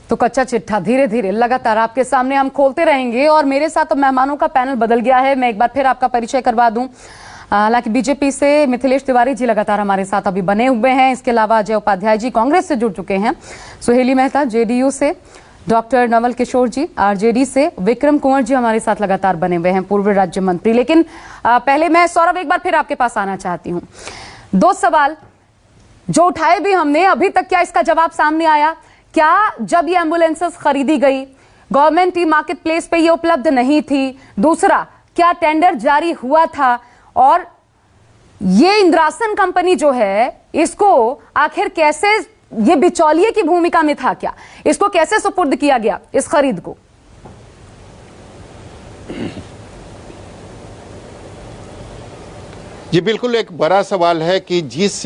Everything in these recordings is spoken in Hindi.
तो कच्चा चिट्ठा धीरे धीरे लगातार आपके सामने हम खोलते रहेंगे। और मेरे साथ तो मेहमानों का पैनल बदल गया है, मैं एक बार फिर आपका परिचय करवा दूं। हालांकि बीजेपी से मिथिलेश तिवारी जी लगातार हमारे साथ अभी बने हुए हैं। इसके अलावा अजय उपाध्याय जी कांग्रेस से जुड़ चुके हैं, सुहेली मेहता जेडीयू से, डॉक्टर नवल किशोर जी आरजेडी से, विक्रम कुंवर जी हमारे साथ लगातार बने हुए हैं, पूर्व राज्य मंत्री। लेकिन पहले मैं सौरभ एक बार फिर आपके पास आना चाहती हूँ। दो सवाल जो उठाए भी हमने, अभी तक क्या इसका जवाब सामने आया? क्या जब ये एम्बुलेंसेस खरीदी गई गवर्नमेंट ई मार्केट प्लेस पे ये उपलब्ध नहीं थी? दूसरा, क्या टेंडर जारी हुआ था? और ये इंद्रासन कंपनी जो है इसको आखिर कैसे, ये बिचौलिए की भूमिका में था क्या, इसको कैसे सुपुर्द किया गया इस खरीद को? ये बिल्कुल एक बड़ा सवाल है कि जिस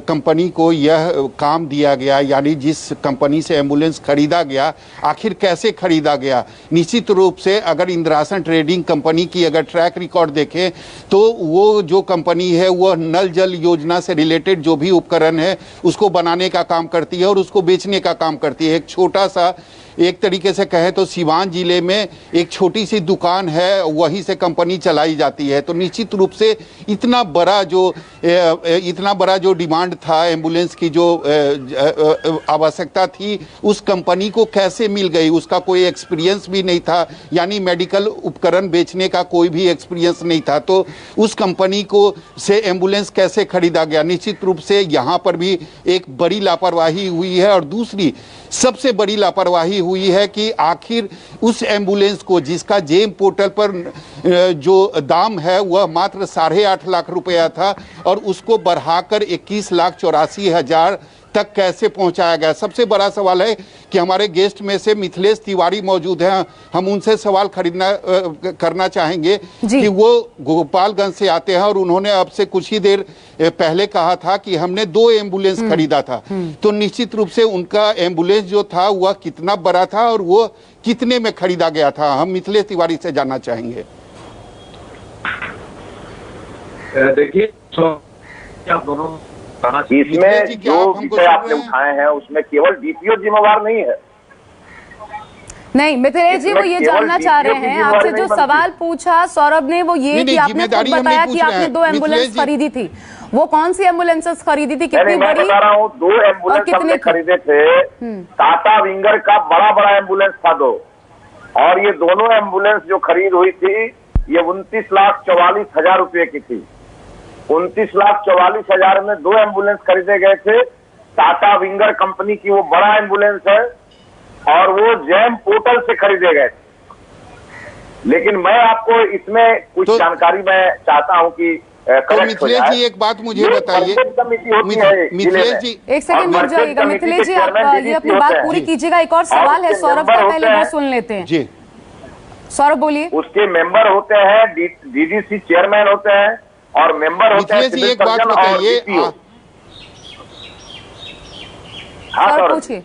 कंपनी को यह काम दिया गया, यानी जिस कंपनी से एम्बुलेंस खरीदा गया, आखिर कैसे खरीदा गया। निश्चित रूप से अगर इंद्रासन ट्रेडिंग कंपनी की अगर ट्रैक रिकॉर्ड देखें तो वो जो कंपनी है वह नल जल योजना से रिलेटेड जो भी उपकरण है उसको बनाने का काम करती है और उसको बेचने का काम करती है। एक छोटा सा, एक तरीके से कहें तो सिवान जिले में एक छोटी सी दुकान है, वहीं से कंपनी चलाई जाती है। तो निश्चित रूप से इतना बड़ा जो डिमांड था एम्बुलेंस की, जो आवश्यकता थी, उस कंपनी को कैसे मिल गई? उसका कोई एक्सपीरियंस भी नहीं था, यानी मेडिकल उपकरण बेचने का कोई भी एक्सपीरियंस नहीं था। तो उस कंपनी को से एम्बुलेंस कैसे खरीदा गया? निश्चित रूप से यहाँ पर भी एक बड़ी लापरवाही हुई है। और दूसरी सबसे बड़ी लापरवाही हुई है कि आखिर उस एम्बुलेंस को, जिसका जेम पोर्टल पर जो दाम है वह मात्र 8.5 लाख रुपया था, और उसको बढ़ाकर 21,84,000 तक कैसे पहुंचाया गया? सबसे बड़ा सवाल है कि हमारे गेस्ट में से मिथिलेश तिवारी मौजूद हैं, हम उनसे सवाल करना चाहेंगे कि वो गोपालगंज से आते हैं और उन्होंने अब से कुछ ही देर पहले कहा था कि हमने 2 एम्बुलेंस खरीदा था। तो निश्चित रूप से उनका एम्बुलेंस जो था वह कितना बड़ा था और वो कितने में खरीदा गया था, हम मिथिलेश तिवारी से जानना चाहेंगे। देखिए, आप दोनों इसमें जो विषय आपने उठाए हैं उसमें केवल डीपीओ जिम्मेवार नहीं है। नहीं मिथिलेश जी, वो ये जानना चाह रहे हैं आपसे, जो सवाल पूछा सौरभ ने वो ये कि आपने खुद बताया कि आपने 2 एम्बुलेंस खरीदी थी। वो कौन सी एम्बुलेंसेस खरीदी थी, कितनी मैं बड़ी? बता रहा हूँ, 2 एम्बुलेंस हमने खरीदे थे। टाटा विंगर का बड़ा एम्बुलेंस था 2, और ये दोनों एम्बुलेंस जो खरीद हुई थी ये 29,44,000 रुपए की थी। 29,44,000 में 2 एम्बुलेंस खरीदे गए थे। टाटा विंगर कंपनी की वो बड़ा एम्बुलेंस है और वो जैम पोर्टल से खरीदे गए थे। लेकिन मैं आपको इसमें कुछ जानकारी मैं चाहता हूं कि मिथिलेश जी एक बात मुझे बताइए। मिथिलेश जी एक सेकंड रुक जाइएगा। मिथिलेश जी आप ये अपनी बात पूरी कीजिएगा, एक और सवाल है सौरभ का, पहले वो सुन लेते हैं जी। सौरभ बोलिए। उसके मेंबर होते हैं, डीडीसी चेयरमैन होते हैं और मेंबर होते हैं सिविल सर्जन और डीपीओ। हाँ पूछिए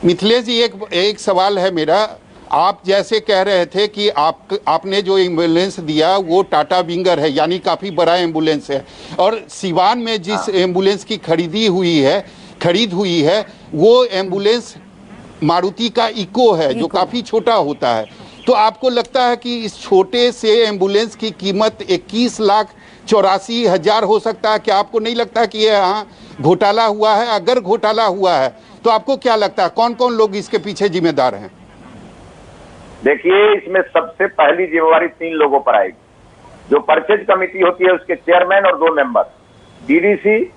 मिथिलेश जी। एक सवाल है मेरा, आप जैसे कह रहे थे कि आपने जो एम्बुलेंस दिया वो टाटा विंगर है, यानी काफी बड़ा एम्बुलेंस है, और सिवान में जिस एम्बुलेंस की खरीद हुई है वो एम्बुलेंस मारुति का इको है, जो काफी छोटा होता है। तो आपको लगता है कि इस छोटे से एम्बुलेंस की कीमत 21,84,000 हो सकता है? क्या आपको नहीं लगता कि ये यहाँ घोटाला हुआ है? अगर घोटाला हुआ है तो आपको क्या लगता है कौन कौन लोग इसके पीछे जिम्मेदार हैं? देखिए, इसमें सबसे पहली जिम्मेवारी 3 लोगों पर आएगी। जो परचेज कमेटी होती है उसके चेयरमैन और 2 मेंबर, डीडीसी,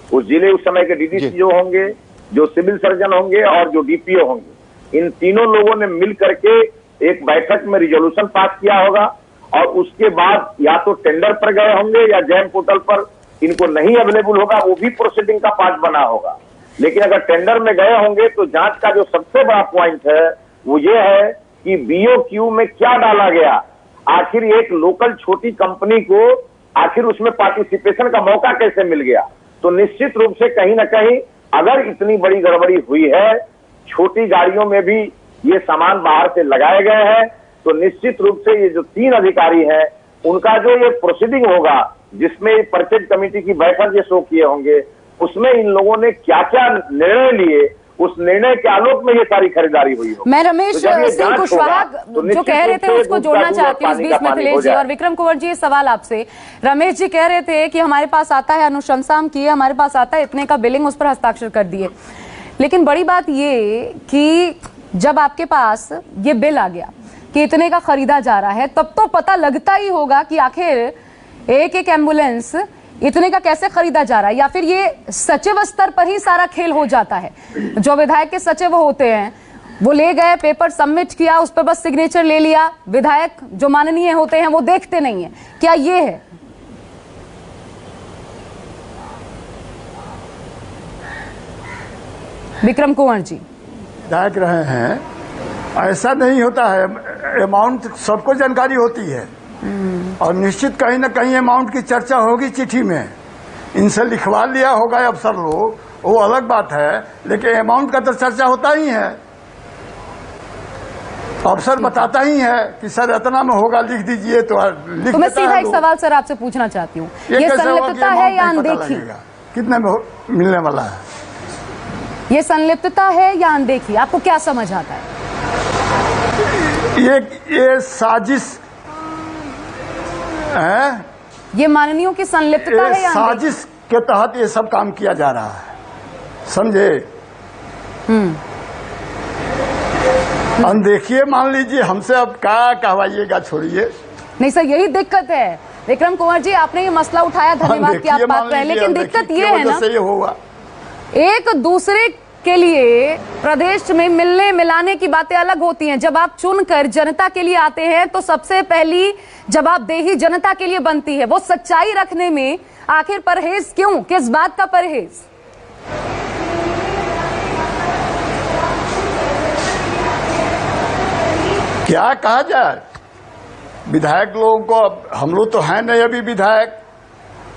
उस जिले उस समय के डीडीसी जो होंगे, जो सिविल सर्जन होंगे और जो डीपीओ होंगे, इन तीनों लोगों ने मिल करके एक बैठक में रिजोल्यूशन पास किया होगा और उसके बाद या तो टेंडर पर गए होंगे या जैम पोर्टल पर इनको नहीं अवेलेबल होगा, वो भी प्रोसीडिंग का पार्ट बना होगा। लेकिन अगर टेंडर में गए होंगे तो जांच का जो सबसे बड़ा पॉइंट है वो ये है कि बीओक्यू में क्या डाला गया। आखिर एक लोकल छोटी कंपनी को आखिर उसमें पार्टिसिपेशन का मौका कैसे मिल गया? तो निश्चित रूप से कहीं ना कहीं अगर इतनी बड़ी गड़बड़ी हुई है, छोटी गाड़ियों में भी ये सामान बाहर से लगाए गए हैं, तो निश्चित रूप से ये जो 3 अधिकारी हैं उनका जो ये प्रोसीडिंग होगा, जिसमें परचेज कमेटी की बैठक ये शो किए होंगे, उसमें इन लोगों ने क्या क्या निर्णय लिए उस निर्णय के आलोक में ये सारी खरीदारी हुई हो। मैं रमेश सिंह कुशवाहा जो कह रहे थे उसको जोड़ना चाहती हूँ इस बीच मिथिलेश जी और विक्रम कुंवर जी। ये सवाल आपसे, रमेश जी कह रहे थे कि हमारे पास आता है, अनुशंसा हम किए, हमारे पास आता है, इतने का बिलिंग, उस पर हस्ताक्षर कर दिए। लेकिन बड़ी बात ये कि जब आपके पास ये बिल आ गया कि इतने का खरीदा जा रहा है, तब तो पता लगता ही होगा कि आखिर एक एक एम्बुलेंस इतने का कैसे खरीदा जा रहा है, या फिर ये सचिव स्तर पर ही सारा खेल हो जाता है। जो विधायक के सचिव होते हैं वो ले गए, पेपर सबमिट किया, उस पर बस सिग्नेचर ले लिया, विधायक जो माननीय होते हैं वो देखते नहीं है। क्या ये है? विक्रम कुंवर जी विधायक रहे हैं, ऐसा नहीं होता है। अमाउंट सबको जानकारी होती है और निश्चित कहीं ना कहीं अमाउंट की चर्चा होगी चिट्ठी में, इनसे लिखवा लिया होगा अफसर लोग, वो अलग बात है, लेकिन अमाउंट का तो चर्चा होता ही है। अफसर बताता ही है कि सर इतना में होगा, लिख दीजिए, तो लिख तो मैं देता सीधा है एक लोग। सवाल सर आपसे पूछना चाहती हूँ, ये कैसे होगा कि संलिप्तता है amount या नहीं पता अनदेखी? लगेगा? कितने में मिलने वाला है? ये संलिप्तता है या अनदेखी, आपको क्या समझ आता है? ये साजिश है, ये माननीयों की संलिप्तता है ये या अनदेखी? साजिश के तहत ये सब काम किया जा रहा है, समझे? अनदेखिए मान लीजिए, हमसे अब क्या कहवाइएगा, छोड़िए। नहीं सर, यही दिक्कत है। विक्रम कुंवर जी, आपने ये मसला उठाया, धन्यवाद की आप बात रहे, लेकिन दिक्कत ये है ना, ये होगा एक दूसरे के लिए प्रदेश में मिलने मिलाने की बातें अलग होती हैं। जब आप चुनकर जनता के लिए आते हैं तो सबसे पहली जवाबदेही जनता के लिए बनती है। वो सच्चाई रखने में आखिर परहेज क्यों, किस बात का परहेज? क्या कहा जाए, विधायक लोगों को, अब हम लोग तो हैं नहीं अभी विधायक,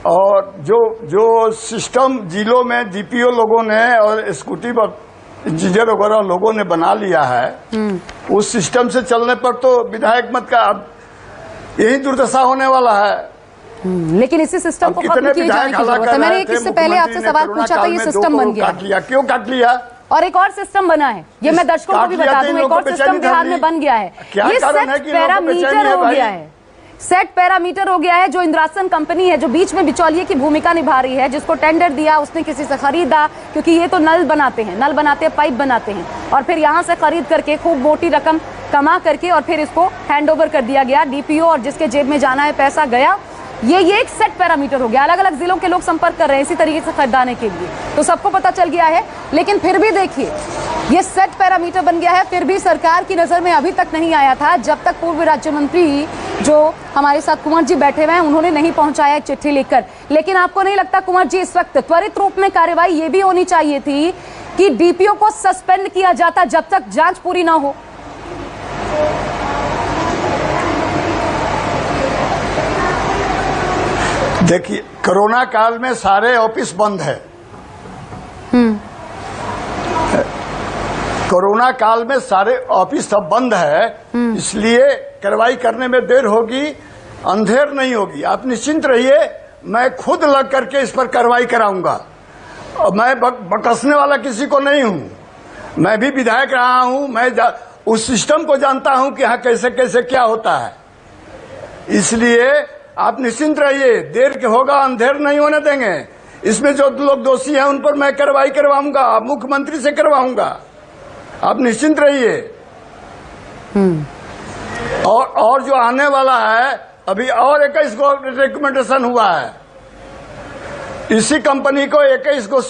और जो सिस्टम जिलों में डीपीओ लोगों ने और एग्जीक्यूटिव इंजीनियर वगैरह लोगों ने बना लिया है, उस सिस्टम से चलने पर तो विधायक मत का अब यही दुर्दशा होने वाला है। लेकिन इसी सिस्टम को खत्म किए जाने की जरूरत है। मैंने इससे पहले आपसे सवाल पूछा था, ये सिस्टम बन गया, क्यों काट लिया? और एक और सिस्टम बना है, ये मैं दर्शकों को भी बता दूं, एक और सिस्टम बिहार में बन गया है। ये सेट पैरामीटर हो गया है, सेट पैरामीटर हो गया है। जो इंद्रासन कंपनी है, जो बीच में बिचौलिए की भूमिका निभा रही है, जिसको टेंडर दिया, उसने किसी से खरीदा, क्योंकि ये तो नल बनाते हैं, पाइप बनाते हैं, और फिर यहाँ से खरीद करके खूब मोटी रकम कमा करके और फिर इसको हैंड ओवर कर दिया गया डीपीओ, और जिसके जेब में जाना है पैसा गया। ये एक सेट पैरामीटर हो गया। अलग अलग जिलों के लोग संपर्क कर रहे हैं इसी तरीके से खरीदाने के लिए, तो सबको पता चल गया है। लेकिन फिर भी देखिए, ये सेट पैरामीटर बन गया है, फिर भी सरकार की नजर में अभी तक नहीं आया था, जब तक पूर्व राज्य मंत्री जो हमारे साथ कुंवर जी बैठे हुए हैं, उन्होंने नहीं पहुंचाया चिट्ठी लिखकर। लेकिन आपको नहीं लगता कुंवर जी, इस वक्त त्वरित रूप में कार्रवाई ये भी होनी चाहिए थी कि डीपीओ को सस्पेंड किया जाता जब तक जांच पूरी ना हो? देखिए, कोरोना काल में सारे ऑफिस बंद है। कोरोना काल में सारे ऑफिस सब बंद है, इसलिए कार्रवाई करने में देर होगी, अंधेर नहीं होगी। आप निश्चिंत रहिए, मैं खुद लग करके इस पर कार्रवाई कराऊंगा। और मैं बकसने वाला किसी को नहीं हूं। मैं भी विधायक रहा हूं, मैं उस सिस्टम को जानता हूं कि यहाँ कैसे कैसे क्या होता है। इसलिए आप निश्चिंत रहिए, देर के होगा, अंधेर नहीं होने देंगे। इसमें जो लोग दोषी हैं उन पर मैं कार्रवाई करवाऊंगा, मुख्यमंत्री से करवाऊंगा, आप निश्चिंत रहिए। और जो आने वाला है, अभी और 21 को रिकमेंडेशन हुआ है, इसी कंपनी को 21 को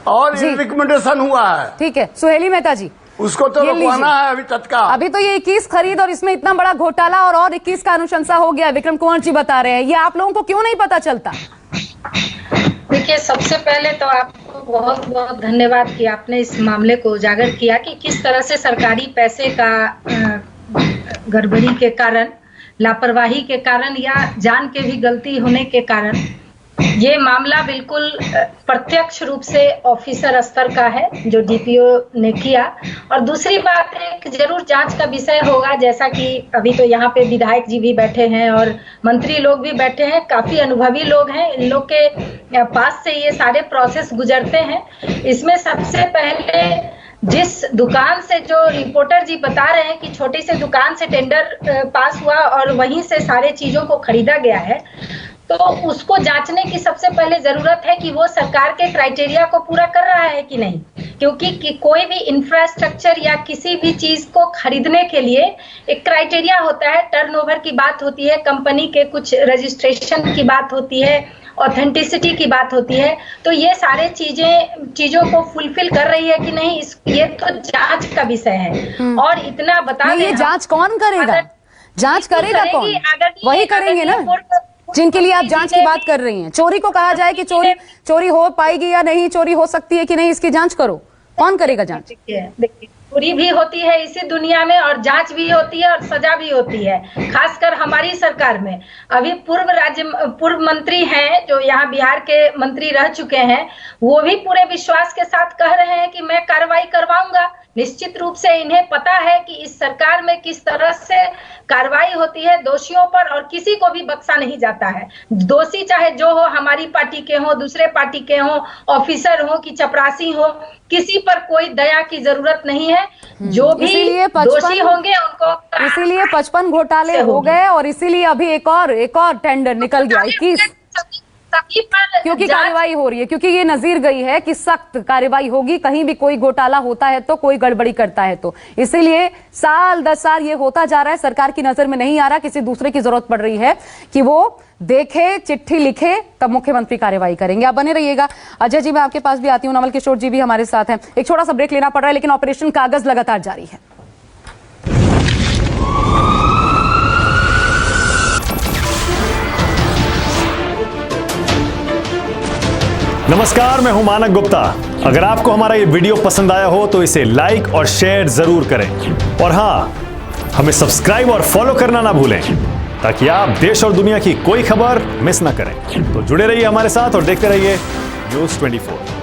और रिकमेंडेशन हुआ है। ठीक है, सुहेली मेहता जी, उसको तो रुकवाना है अभी तत्काल। अभी तो ये 21 खरीद और इसमें इतना बड़ा घोटाला और 21 का अनुशंसा हो गया, विक्रम कुंवर जी बता रहे हैं, ये आप लोगों को क्यों नहीं पता चलता? देखिए, सबसे पहले तो आपको बहुत बहुत धन्यवाद कि आपने इस मामले को उजागर किया कि किस तरह से सरकारी पैसे का गड़बड़ी के कारण, लापरवाही के कारण या जान के भी गलती होने के कारण ये मामला बिल्कुल प्रत्यक्ष रूप से ऑफिसर स्तर का है जो डीपीओ ने किया। और दूसरी बात एक जरूर जांच का विषय होगा, जैसा कि अभी तो यहाँ पे विधायक जी भी बैठे हैं और मंत्री लोग भी बैठे हैं, काफी अनुभवी लोग हैं, इन लोग के पास से ये सारे प्रोसेस गुजरते हैं। इसमें सबसे पहले जिस दुकान से जो रिपोर्टर जी बता रहे हैं कि छोटी सी दुकान से टेंडर पास हुआ और वहीं से सारे चीजों को खरीदा गया है, तो उसको जांचने की सबसे पहले जरूरत है कि वो सरकार के क्राइटेरिया को पूरा कर रहा है कि नहीं, क्योंकि कोई भी इंफ्रास्ट्रक्चर या किसी भी चीज को खरीदने के लिए एक क्राइटेरिया होता है, टर्नओवर की बात होती है, कंपनी के कुछ रजिस्ट्रेशन की बात होती है, ऑथेंटिसिटी की बात होती है। तो ये सारे चीजों को फुलफिल कर रही है कि नहीं, ये तो जांच का विषय है। और इतना बता दें, ये जांच कौन करेगा? जांच करेगा कौन? वही करेंगे ना जिनके लिए आप जांच की बात कर रही हैं। चोरी को कहा जाए कि चोरी हो पाएगी या नहीं, चोरी हो सकती है कि नहीं, इसकी जांच करो। कौन करेगा जांच? देखिए, चोरी भी होती है इसी दुनिया में और जांच भी होती है और सजा भी होती है, खासकर हमारी सरकार में। अभी पूर्व मंत्री हैं जो यहाँ बिहार के मंत्री रह चुके हैं, वो भी पूरे विश्वास के साथ कह रहे हैं कि मैं कार्रवाई करवाऊंगा। निश्चित रूप से इन्हें पता है कि इस सरकार में किस तरह से कार्रवाई होती है दोषियों पर, और किसी को भी बख्शा नहीं जाता है। दोषी चाहे जो हो, हमारी पार्टी के हो, दूसरे पार्टी के हो, ऑफिसर हो कि चपरासी हो, किसी पर कोई दया की जरूरत नहीं है। जो भी दोषी होंगे उनको, इसीलिए 55 घोटाले हो गए और इसीलिए अभी एक और टेंडर निकल गया 21, क्योंकि कार्रवाई हो रही है, क्योंकि ये नजीर गई है कि सख्त कार्रवाई होगी। कहीं भी कोई घोटाला होता है तो, कोई गड़बड़ी करता है तो, इसीलिए साल 10 साल ये होता जा रहा है, सरकार की नजर में नहीं आ रहा, किसी दूसरे की जरूरत पड़ रही है कि वो देखे, चिट्ठी लिखे, तब मुख्यमंत्री कार्रवाई करेंगे। आप बने रहिएगा। अजय जी, मैं आपके पास भी आती हूँ, नवल किशोर जी भी हमारे साथ हैं। एक छोटा सा ब्रेक लेना पड़ रहा है, लेकिन ऑपरेशन कागज लगातार जारी है। नमस्कार, मैं हूं मानक गुप्ता। अगर आपको हमारा ये वीडियो पसंद आया हो तो इसे लाइक और शेयर जरूर करें, और हां, हमें सब्सक्राइब और फॉलो करना ना भूलें ताकि आप देश और दुनिया की कोई खबर मिस ना करें। तो जुड़े रहिए हमारे साथ और देखते रहिए न्यूज़ 24।